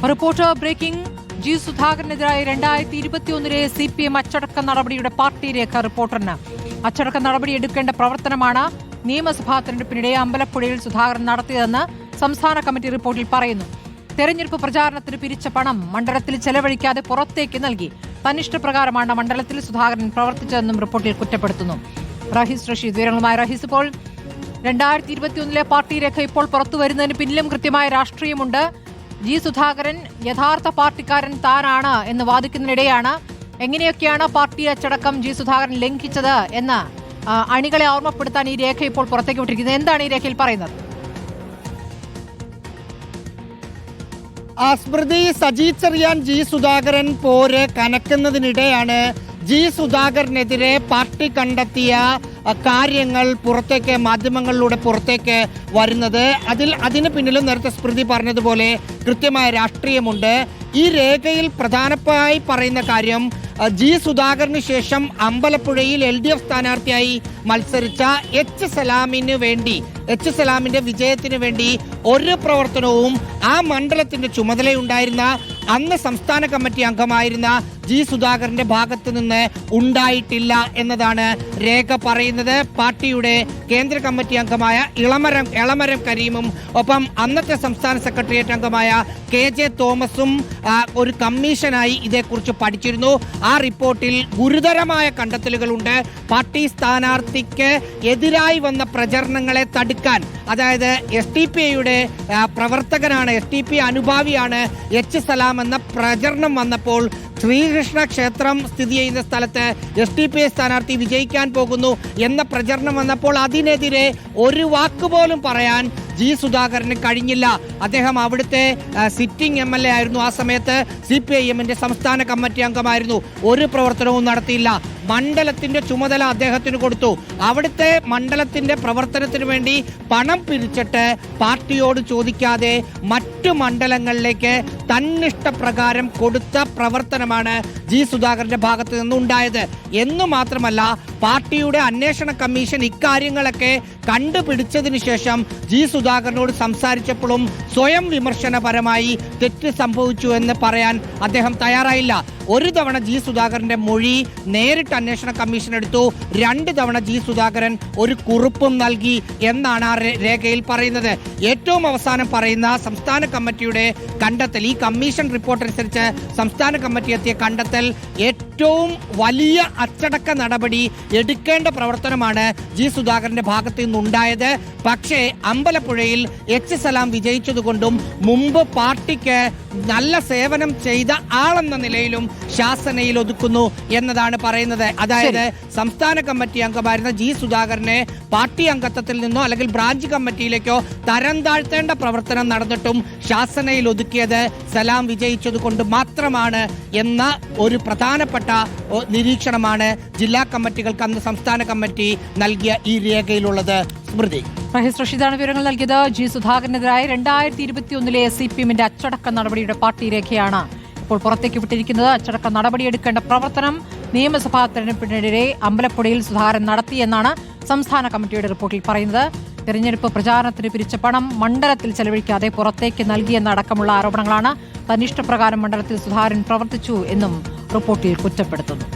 Reporter breaking. G സുധാകരനെതിരായ 2021 CPM അച്ചടക്ക നടപടിയുടെ പാർട്ടി രേഖ റിപ്പോർട്ടറിന്. അച്ചടക്ക നടപടി എടുക്കേണ്ട പ്രവർത്തനമാണ് നിയമസഭാ തെരഞ്ഞെടുപ്പിനിടെ അമ്പലപ്പുഴയിൽ സുധാകരൻ നടത്തിയതെന്ന് സംസ്ഥാന കമ്മിറ്റി റിപ്പോർട്ടിൽ പറയുന്നു. തെരഞ്ഞെടുപ്പ് പ്രചാരണത്തിന് പിരിച്ച പണം മണ്ഡലത്തിൽ ചെലവഴിക്കാതെ പുറത്തേക്ക് നൽകി. തന്നിഷ്ടപ്രകാരമാണ് മണ്ഡലത്തിൽ സുധാകരൻ പ്രവർത്തിച്ചതെന്നും റിപ്പോർട്ടിൽ കുറ്റപ്പെടുത്തുന്നു. റഹീസ് റഷീദ് വിവരങ്ങളുമായി. റഹീസ്, ഇപ്പോൾ 2021 പാർട്ടി രേഖ ഇപ്പോൾ പുറത്തു വരുന്നതിന് പിന്നിലും കൃത്യമായ രാഷ്ട്രീയമുണ്ട്. ജി സുധാകരൻ യഥാർത്ഥ പാർട്ടിക്കാരൻ താനാണ് എന്ന് വാദിക്കുന്നതിനിടെയാണ് എങ്ങനെയൊക്കെയാണ് പാർട്ടി അച്ചടക്കം ജി സുധാകരൻ ലംഘിച്ചത് എന്ന് അണികളെ ഓർമ്മപ്പെടുത്താൻ ഈ രേഖ ഇപ്പോൾ പുറത്തേക്ക് വിട്ടിരിക്കുന്നത്. എന്താണ് ഈ രേഖയിൽ പറയുന്നത്? സ്മൃതി, സജി ചെറിയാൻ ജി സുധാകരൻ പോര് കനക്കുന്നതിനിടെയാണ് ജി സുധാകരനെതിരെ പാർട്ടി കണ്ടെത്തിയ കാര്യങ്ങൾ പുറത്തേക്ക് മാധ്യമങ്ങളിലൂടെ പുറത്തേക്ക് വരുന്നത്. അതിന് പിന്നിലും നേരത്തെ സ്മൃതി പറഞ്ഞതുപോലെ കൃത്യമായ രാഷ്ട്രീയമുണ്ട്. ഈ രേഖയിൽ പ്രധാനമായി പറയുന്ന കാര്യം ജി സുധാകരന് ശേഷം അമ്പലപ്പുഴയിൽ LDF സ്ഥാനാർത്ഥിയായി മത്സരിച്ച എച്ച് സലാമിന്റെ വിജയത്തിന് വേണ്ടി ഒരു പ്രവർത്തനവും ആ മണ്ഡലത്തിന്റെ ചുമതലയുണ്ടായിരുന്ന അന്ന് സംസ്ഥാന കമ്മിറ്റി അംഗമായിരുന്ന ജി സുധാകരന്റെ ഭാഗത്ത് നിന്ന് ഉണ്ടായിട്ടില്ല എന്നതാണ് രേഖ പറയുന്നത്. പാർട്ടിയുടെ കേന്ദ്ര കമ്മിറ്റി അംഗമായ എളമരം കരീമും ഒപ്പം അന്നത്തെ സംസ്ഥാന സെക്രട്ടേറിയറ്റ് അംഗമായ KJ തോമസും ഒരു കമ്മീഷനായി ഇതേക്കുറിച്ച് പഠിച്ചിരുന്നു. ആ റിപ്പോർട്ടിൽ ഗുരുതരമായ കണ്ടെത്തലുകളുണ്ട്. പാർട്ടി സ്ഥാനാർത്ഥിക്ക് എതിരായി വന്ന പ്രചരണങ്ങളെ തടുക്കാൻ, അതായത് SDPIയുടെ പ്രവർത്തകനാണ്, SDPI അനുഭാവിയാണ് എച്ച് സലാം എന്ന പ്രചരണം വന്നപ്പോൾ ശ്രീകൃഷ്ണ ക്ഷേത്രം സ്ഥിതി ചെയ്യുന്ന സ്ഥലത്ത് SDPI സ്ഥാനാർത്ഥി വിജയിക്കാൻ പോകുന്നു എന്ന പ്രചരണം വന്നപ്പോൾ അതിനെതിരെ ഒരു വാക്കുപോലും പറയാൻ ജി സുധാകരന് കഴിഞ്ഞില്ല. അദ്ദേഹം അവിടുത്തെ സിറ്റിംഗ് MLA ആയിരുന്നു. ആ സമയത്ത് CPIMന്റെ സംസ്ഥാന കമ്മിറ്റി അംഗമായിരുന്നു. ഒരു പ്രവർത്തനവും നടത്തിയില്ല. മണ്ഡലത്തിന്റെ ചുമതല അദ്ദേഹത്തിന് കൊടുത്തു. അവിടുത്തെ മണ്ഡലത്തിന്റെ പ്രവർത്തനത്തിന് വേണ്ടി പണം പിരിച്ചിട്ട് പാർട്ടിയോട് ചോദിക്കാതെ മറ്റു മണ്ഡലങ്ങളിലേക്ക് തന്നിഷ്ടപ്രകാരം കൊടുത്ത പ്രവർത്തനമാണ് ജി സുധാകരന്റെ ഭാഗത്ത് നിന്നുണ്ടായത്. എന്നു മാത്രമല്ല, പാർട്ടിയുടെ അന്വേഷണ കമ്മീഷൻ ഇക്കാര്യങ്ങളൊക്കെ കണ്ടുപിടിച്ചതിന് ശേഷം ജി സുധാകരനോട് സംസാരിച്ചപ്പോഴും സ്വയം വിമർശനപരമായി തെറ്റ് സംഭവിച്ചു എന്ന് പറയാൻ അദ്ദേഹം തയ്യാറായില്ല. ഒരു തവണ ജി സുധാകരന്റെ മൊഴി നേരിട്ട് അന്വേഷണ കമ്മീഷൻ എടുത്തു. 2 തവണ ജി സുധാകരൻ ഒരു കുറിപ്പും നൽകി എന്നാണ് ആ രേഖയിൽ പറയുന്നത്. ഏറ്റവും അവസാനം പറയുന്ന സംസ്ഥാന കമ്മിറ്റിയുടെ കണ്ടെത്തൽ, ഈ കമ്മീഷൻ റിപ്പോർട്ട് അനുസരിച്ച് സംസ്ഥാന കമ്മിറ്റി എത്തിയ കണ്ടെത്തൽ, ഏറ്റവും വലിയ അച്ചടക്ക നടപടി എടുക്കേണ്ട പ്രവർത്തനമാണ് ജി സുധാകരന്റെ ഭാഗത്ത് നിന്നുണ്ടായത്. പക്ഷേ അമ്പലപ്പുഴയിൽ എച്ച് സലാം വിജയിച്ചതുകൊണ്ടും മുമ്പ് പാർട്ടിക്ക് നല്ല സേവനം ചെയ്ത ആളെന്ന നിലയിലും ശാസനയിൽ ഒതുക്കുന്നു എന്നതാണ് പറയുന്നത്. അതായത് സംസ്ഥാന കമ്മിറ്റി അംഗമായിരുന്ന ജി സുധാകരനെ പാർട്ടി അംഗത്വത്തിൽ നിന്നോ അല്ലെങ്കിൽ ബ്രാഞ്ച് കമ്മിറ്റിയിലേക്കോ തരം താഴ്ത്തേണ്ട പ്രവർത്തനം നടന്നിട്ടും ശാസനയിൽ ഒതുക്കിയത് സലാം വിജയിച്ചത് കൊണ്ട് മാത്രമാണ് എന്ന ഒരു പ്രധാനപ്പെട്ട നിരീക്ഷണമാണ് ജില്ലാ കമ്മിറ്റികൾക്ക് അന്ന് സംസ്ഥാന കമ്മിറ്റി നൽകിയ ഈ രേഖയിലുള്ളത്. സ്മൃതി, റഹീസ് റഷീദാണ് വിവരങ്ങൾ നൽകിയത്. ജി സുധാകരനെതിരായ 2021 CPMന്റെ അച്ചടക്ക നടപടിയുടെ പാർട്ടി രേഖയാണ് ഇപ്പോൾ പുറത്തേക്ക് വിട്ടിരിക്കുന്നത്. അച്ചടക്ക നടപടിയെടുക്കേണ്ട പ്രവർത്തനം നിയമസഭാ തെരഞ്ഞെടുപ്പിനെതിരെ അമ്പലപ്പുഴയിൽ സുധാകരൻ നടത്തിയെന്നാണ് സംസ്ഥാന കമ്മിറ്റിയുടെ റിപ്പോർട്ടിൽ പറയുന്നത്. തെരഞ്ഞെടുപ്പ് പ്രചാരണത്തിന് പിരിച്ച പണം മണ്ഡലത്തിൽ ചെലവഴിക്കാതെ പുറത്തേക്ക് നൽകിയെന്നടക്കമുള്ള ആരോപണങ്ങളാണ്. തന്നിഷ്ടപ്രകാരം മണ്ഡലത്തിൽ സുധാകരൻ പ്രവർത്തിച്ചു എന്നും റിപ്പോർട്ടിൽ കുറ്റപ്പെടുത്തുന്നു.